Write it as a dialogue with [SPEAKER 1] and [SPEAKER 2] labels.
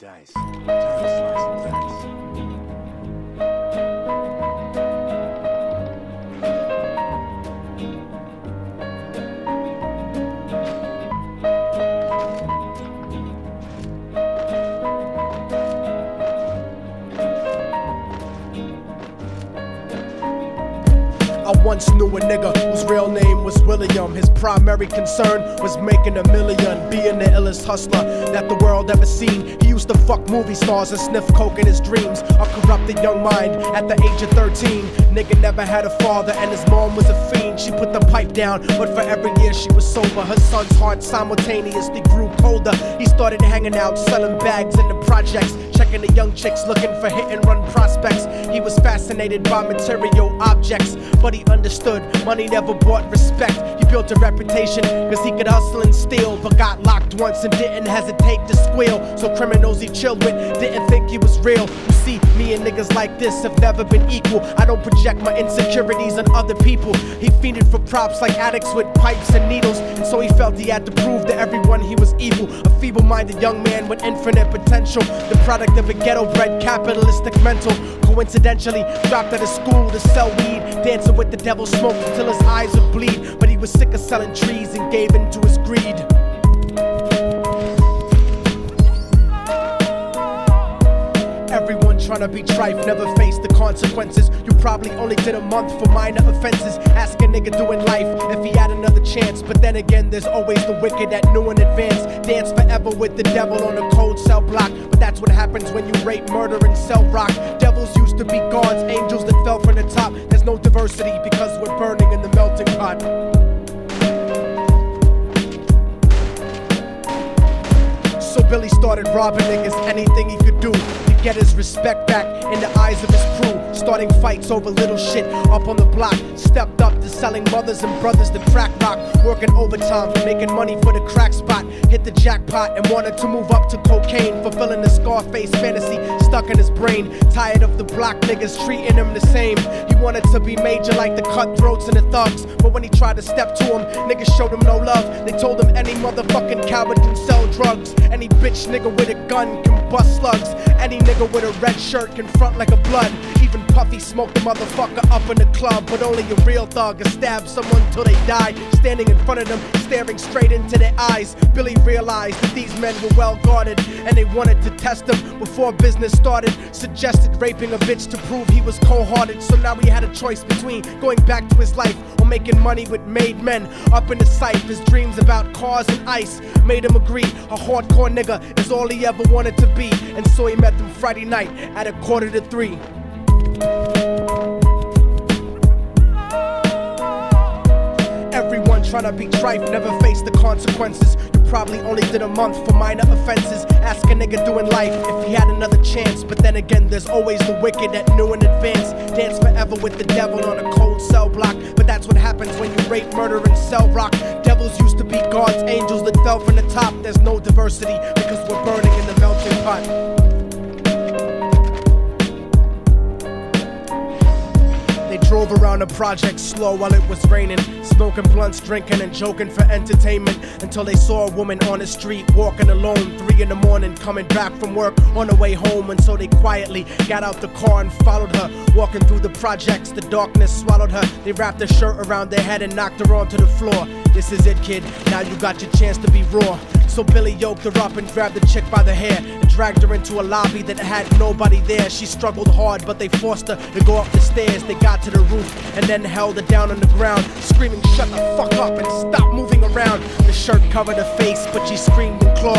[SPEAKER 1] Dice. Time to slice some dice.
[SPEAKER 2] I once knew a nigga whose real name was William. His primary concern was making $1 million, being the illest hustler that the world ever seen. He used to fuck movie stars and sniff coke in his dreams. A corrupted young mind at the age of 13. Nigga never had a father and his mom was a fiend. She put the pipe down, but for every year she was sober. Her son's heart simultaneously grew colder. He started hanging out, selling bags in the projects, checking the young chicks looking for hit and run prospects. He was fascinated by material objects, but he understood money never bought respect. He built a reputation cause he could hustle and steal, but got locked once and didn't hesitate to squeal. So criminals he chilled with didn't think he was real. You see, me and niggas like this have never been equal. I don't project my insecurities on other people. He fiended for props like addicts with pipes and needles, and so he felt he had to prove to everyone he was evil. A feeble-minded young man with infinite potential, the product of a ghetto-bred capitalistic mental. Coincidentally dropped out of school to sell weed, dancing with the devil, smoked until his eyes would bleed. But he was sick of selling trees and gave in to his greed. Everyone tryna be trife, never face the consequences. You probably only did a month for minor offenses. Ask a nigga doing life if he had another chance. But then again, there's always the wicked that knew in advance. Dance forever with the devil on a cold cell block. But that's what happens when you rape, murder, and sell rock. Devils used to be gods, angels that fell from the top. There's no diversity because we're burning in the melting pot. So Billy started robbing niggas, anything he could do to get his respect back in the eyes of his crew. Starting fights over little shit up on the block. Stepped up to selling mothers and brothers the crack rock. Working overtime, making money for the crack spot. Hit the jackpot and wanted to move up to cocaine, fulfilling the Scarface fantasy stuck in his brain. Tired of the block niggas treating him the same. He wanted to be major like the cutthroats and the thugs, but when he tried to step to him, niggas showed him no love. They told him any motherfucking coward can sell drugs. Any bitch nigga with a gun can bust slugs. Any nigga with a red shirt can front like a blood. Even Puffy smoked the motherfucker up in the club. But only a real thug can stab someone till they die. Standing in front of them, staring straight into their eyes, Billy realized that these men were well guarded, and they wanted to test him before business started. Suggested raping a bitch to prove he was cold-hearted. So now he had a choice between going back to his life or making money with made men. Up in the sight, his dreams about cars and ice made him agree a hardcore nigga is all he ever wanted to be. And so he met them Friday night at 2:45. Everyone tryna be trife, never face the consequences. You probably only did a month for minor offenses. Ask a nigga doing life if he had another chance. But then again, there's always the wicked that knew in advance. Dance forever with the devil on a cold cell block. But that's what happens when you rape, murder, and sell rock. Devils used to be gods, angels that fell from the top. There's no diversity because we're burning in the melting pot. They drove around the project slow while it was raining, smoking blunts, drinking and joking for entertainment, until they saw a woman on the street walking alone, 3 in the morning, coming back from work on her way home. And so they quietly got out the car and followed her. Walking through the projects, the darkness swallowed her. They wrapped her shirt around their head and knocked her onto the floor. This is it, kid, now you got your chance to be raw. So Billy yoked her up and grabbed the chick by the hair and dragged her into a lobby that had nobody there. She struggled hard, but they forced her to go up the stairs. They got to the roof and then held her down on the ground, screaming, "Shut the fuck up and stop moving around." The shirt covered her face, but she screamed and clawed.